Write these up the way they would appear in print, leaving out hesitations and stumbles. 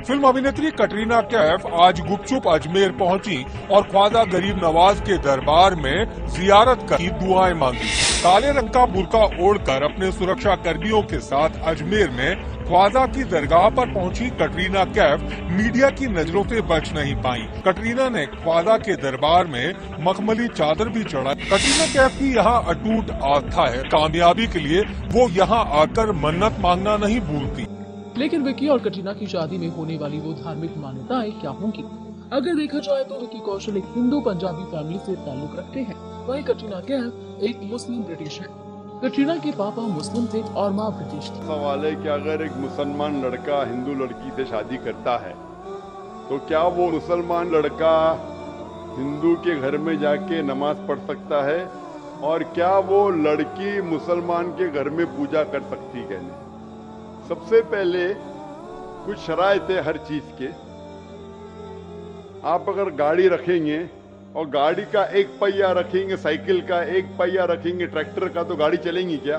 Film अभिनेत्री कटरीना कैफ आज गुपचुप अजमेर पहुंची और ख्वाजा गरीब नवाज के दरबार में जियारत की दुआएं मांगी। काले रंग का बुर्का ओढ़कर अपने सुरक्षा कर्मियों के साथ अजमेर में ख्वाजा की दरगाह पर पहुंची कटरीना कैफ मीडिया की नजरों से बच नहीं पाई। कटरीना ने ख्वाजा के दरबार में मखमली चादर भी चढ़ाई। कटरीना कैफ की यहाँ अटूट आस्था है, कामयाबी के लिए वो यहाँ आकर मन्नत मांगना नहीं भूलती। लेकिन विक्की और कटरीना की शादी में होने वाली वो धार्मिक मान्यताएं क्या होंगी? अगर देखा जाए तो विक्की कौशल एक हिंदू पंजाबी फैमिली से ताल्लुक रखते हैं, वहीं कटरीना कैफ एक मुस्लिम ब्रिटिश है। कटरीना के पापा मुस्लिम थे और माँ ब्रिटिश थी। सवाल है कि अगर एक मुसलमान लड़का हिंदू लड़की से शादी करता है तो क्या वो मुसलमान लड़का हिंदू के घर में जाके नमाज पढ़ सकता है, और क्या वो लड़की मुसलमान के घर में पूजा कर सकती है? सबसे पहले कुछ शराइत है हर चीज के। आप अगर गाड़ी रखेंगे और गाड़ी का एक पहिया रखेंगे, साइकिल का एक पहिया रखेंगे, ट्रैक्टर का, तो गाड़ी चलेगी क्या?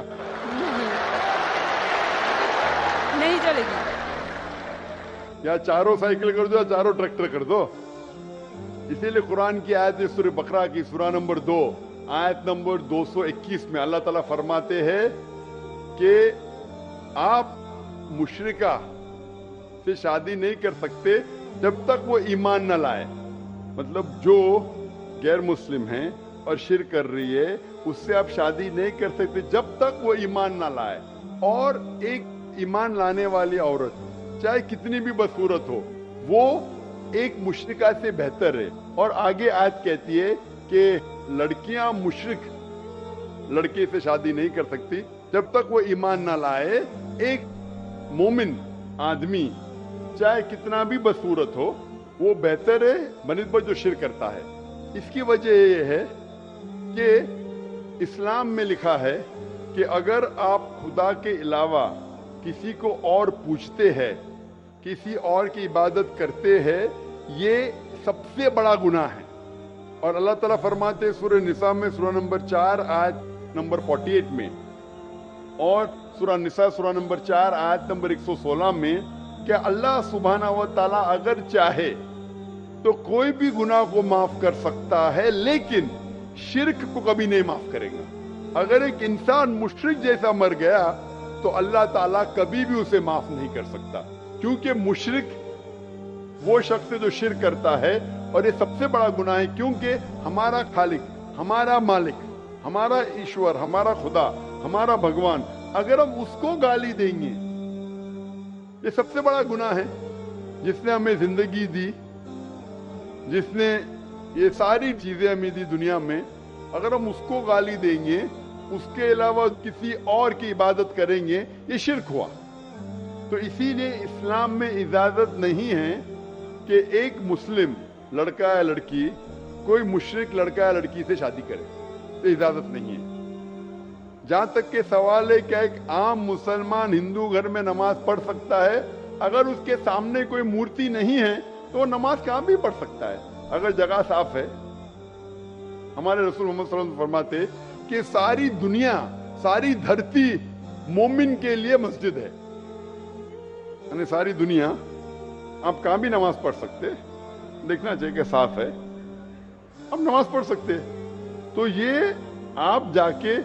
नहीं चलेगी। या चारों साइकिल कर दो या चारों ट्रैक्टर कर दो। इसीलिए कुरान की आयत है सूरह बकरा की सूरा नंबर 2 आयत नंबर 221 में अल्लाह ताला फरमाते हैं कि आप मुशरिका से शादी नहीं कर सकते जब तक वो ईमान न लाए। मतलब जो गैर मुस्लिम है और शिर्क कर रही है उससे आप शादी नहीं कर सकते जब तक वो ईमान न लाए। और एक ईमान लाने वाली औरत चाहे कितनी भी बदसूरत हो वो एक मुशरिका से बेहतर है। और आगे आयत कहती है कि लड़कियां मुशरिक लड़के से शादी नहीं कर सकती जब तक वो ईमान न लाए। एक मोमिन आदमी चाहे कितना भी बदसूरत हो वो बेहतर है बनिस्बत जो शिर्क करता है। इसकी वजह यह है कि इस्लाम में लिखा है कि अगर आप खुदा के अलावा किसी को और पूछते हैं, किसी और की इबादत करते हैं, ये सबसे बड़ा गुनाह है। और अल्लाह ताला फरमाते सूरह निसा में सूरा नंबर 4 आयत नंबर 48 में और सूरा निसा सूरा नंबर 4 आयत नंबर 116 में कि अल्लाह सुब्हाना व तआला अगर चाहे तो कोई भी गुनाह को माफ कर सकता है, लेकिन शिर्क को कभी नहीं माफ करेगा। अगर एक इंसान मुशरिक जैसा मर गया तो अल्लाह ताला कभी भी उसे माफ नहीं कर सकता, क्योंकि मुशरिक वो शख्स है जो शिर्क करता है। और ये सबसे बड़ा गुनाह है, क्योंकि हमारा खालिक, हमारा मालिक, हमारा ईश्वर, हमारा खुदा, हमारा भगवान, अगर हम उसको गाली देंगे, ये सबसे बड़ा गुनाह है। जिसने हमें जिंदगी दी, जिसने ये सारी चीजें हमें दी दुनिया में, अगर हम उसको गाली देंगे, उसके अलावा किसी और की इबादत करेंगे, ये शिर्क हुआ। तो इसीलिए इस्लाम में इजाजत नहीं है कि एक मुस्लिम लड़का या लड़की कोई मुशरिक लड़का या लड़की से शादी करे, तो इजाजत नहीं है। जहां तक के सवाल है क्या एक आम मुसलमान हिंदू घर में नमाज पढ़ सकता है? अगर उसके सामने कोई मूर्ति नहीं है तो वो नमाज कहां भी पढ़ सकता है, अगर जगह साफ है। हमारे रसूल मोहम्मद सल्लल्लाहु अलैहि वसल्लम फरमाते कि सारी दुनिया, सारी धरती मोमिन के लिए मस्जिद है। यानी सारी दुनिया आप कहां भी नमाज पढ़ सकते, देखना चाहिए कि साफ है, आप नमाज पढ़ सकते। तो ये आप जाके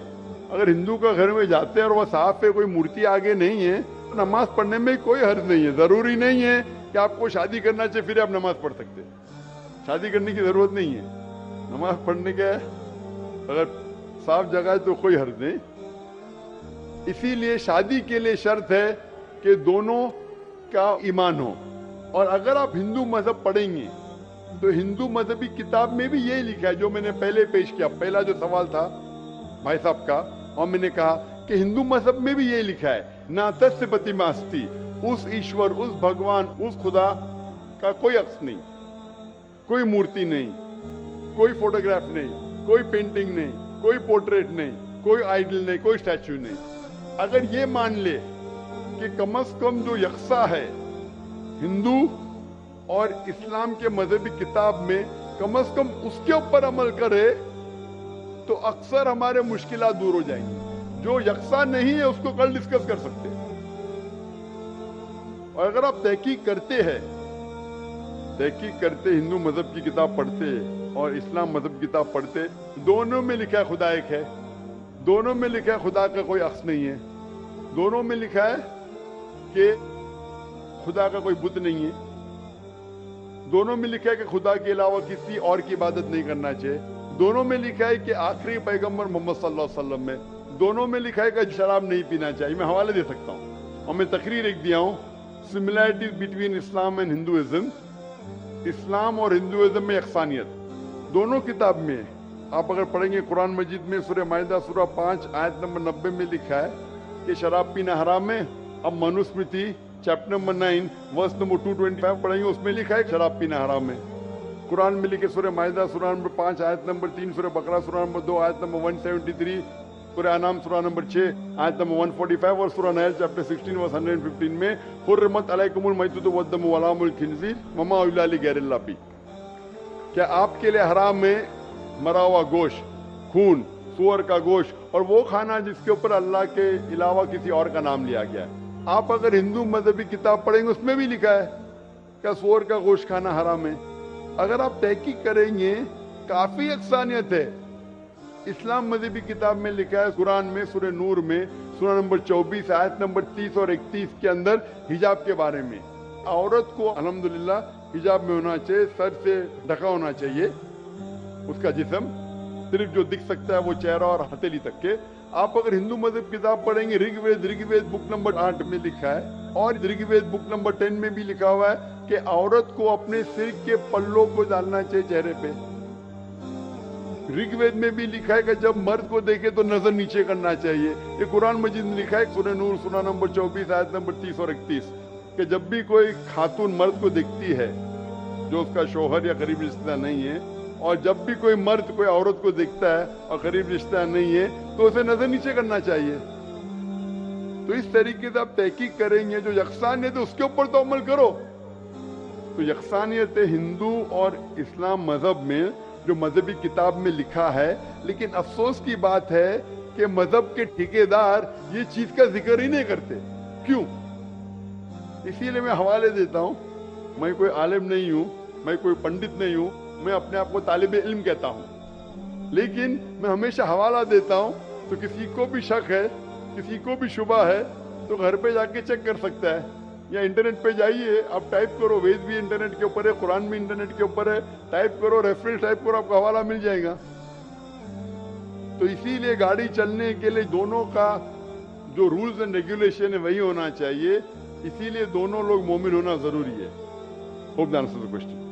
अगर हिंदू का घर में जाते हैं और वह साफ है, कोई मूर्ति आगे नहीं है, तो नमाज पढ़ने में कोई हर्ज नहीं है। जरूरी नहीं है कि आपको शादी करना चाहिए फिर आप नमाज पढ़ सकते, शादी करने की जरूरत नहीं है। नमाज पढ़ने के अगर साफ जगह है तो कोई हर्ज नहीं। इसीलिए शादी के लिए शर्त है कि दोनों का ईमान हो। और अगर आप हिंदू मजहब पढ़ेंगे तो हिंदू मजहबी किताब में भी यही लिखा है जो मैंने पहले पेश किया, पहला जो सवाल था भाई साहब का, और मैंने कहा कि हिंदू मजहब में भी यही लिखा है, ना तस्य प्रतिमास्ति, उस ईश्वर, उस भगवान, उस खुदा का कोई अक्स नहीं, कोई मूर्ति नहीं, कोई फोटोग्राफ नहीं, कोई पेंटिंग नहीं, कोई पोर्ट्रेट नहीं, कोई आइडल नहीं, कोई स्टैच्यू नहीं। अगर ये मान ले कि कम से कम जो यकसा है हिंदू और इस्लाम के मजहबी किताब में, कम से कम उसके ऊपर अमल करे तो अक्सर हमारे मुश्किलात दूर हो जाएंगी। जो यकसा नहीं है उसको कल डिस्कस कर सकते हैं। और अगर आप तहकीक करते हिंदू मजहब की किताब पढ़ते और इस्लाम मजहब की किताब पढ़ते, दोनों में लिखा है खुदा एक है, दोनों में लिखा है खुदा का कोई अक्स नहीं है, दोनों में लिखा है कि खुदा का कोई बुत नहीं है, दोनों में लिखा है कि खुदा के अलावा किसी और की इबादत नहीं करना चाहिए, दोनों में लिखा है कि आखिरी पैगंबर मोहम्मद सल्लल्लाहु अलैहि वसल्लम में, दोनों में लिखा है कि शराब नहीं पीना चाहिए। मैं हवाले दे सकता हूँ और मैं तकरीर एक दिया हूँ, similarities between Islam and Hinduism, इस्लाम और हिंदुइज्म में यकसानियत दोनों किताब में है। आप अगर पढ़ेंगे कुरान मजीद में सूरह माइदा सूरह 5 आयत नंबर 90 में लिखा है कि शराब पीना हराम है। अब Manusmriti chapter number 9 verse number 225 पढ़ेंगे, उसमें लिखा है शराब पीना हराम है। कुरान में लिखे सूरह माइदा सूरह नंबर 5 आयत नंबर 3, सूरह बकरा सूरह नंबर 2 आयत नंबर 173, सूरह अनाम सूरह नंबर 6 आयत नंबर 145 और सूरह नहल चैप्टर 16 वर्स 115 में हुर्रिमत अलैकुमुल मैततु वद्दमु वलाहुमुल खिंजीर वमा उहिल्ला लिगैरिल्लाह बिही। क्या आपके लिए हराम है मरा हुआ गोश्त, खून, सूअर का गोश्त और वो खाना जिसके ऊपर अल्लाह के अलावा किसी और का नाम लिया गया है। आप अगर हिंदू मजहबी किताब पढ़ेंगे उसमें भी लिखा है क्या सूअर का गोश्त खाना हराम है। अगर आप तहकीक करेंगे काफी यकसानियत है। इस्लाम मजहबी किताब में लिखा है कुरान में सूरह नूर में सूरह नंबर 24 आयत नंबर 30 और 31 के अंदर हिजाब के बारे में, औरत को अल्हम्दुलिल्लाह हिजाब में होना चाहिए, सर से ढका होना चाहिए उसका जिस्म, सिर्फ जो दिख सकता है वो चेहरा और हथेली तक के। आप अगर हिंदू मजहब किताब पढ़ेंगे ऋग्वेद बुक नंबर 8 में लिखा है और ऋग्वेद बुक नंबर 10 में भी लिखा हुआ है कि औरत को अपने सिर के पल्लों को डालना चाहिए चेहरे पे। ऋग्वेद में भी लिखा है कि जब मर्द को देखे तो नजर नीचे करना चाहिए। ये कुरान मजीद में लिखा है सूरह नूर सूरह नंबर 24 आयत नंबर 30 और 31 कि जब भी कोई खातून मर्द को दिखती है जो उसका शौहर या करीबी रिश्तेदार नहीं है, और जब भी कोई मर्द कोई औरत को दिखता है और करीब रिश्तेदार नहीं है तो उसे नजर नीचे करना चाहिए। तो इस तरीके से आप तहकीक करेंगे, जो यकसानियत है उसके ऊपर तो अमल करो। तो यकसानियत हिंदू और इस्लाम मजहब में जो मजहबी किताब में लिखा है, लेकिन अफसोस की बात है कि मजहब के ठेकेदार ये चीज का जिक्र ही नहीं करते। क्यों? इसीलिए मैं हवाले देता हूँ। मैं कोई आलिम नहीं हूँ, मैं कोई पंडित नहीं हूँ, मैं अपने आप को तालिबे इल्म कहता हूँ, लेकिन मैं हमेशा हवाला देता हूँ। तो किसी को भी शक है, किसी को भी शुबा है तो घर पे जाके चेक कर सकता है, या इंटरनेट पे जाइए, आप टाइप करो, वेद भी इंटरनेट के ऊपर है, कुरान भी इंटरनेट के ऊपर है, टाइप करो, रेफरेंस टाइप करो, आपको हवाला मिल जाएगा। तो इसीलिए गाड़ी चलने के लिए दोनों का जो रूल्स एंड रेगुलेशन है वही होना चाहिए। इसीलिए दोनों लोग मोमिन होना जरूरी है। Hope the answer the question.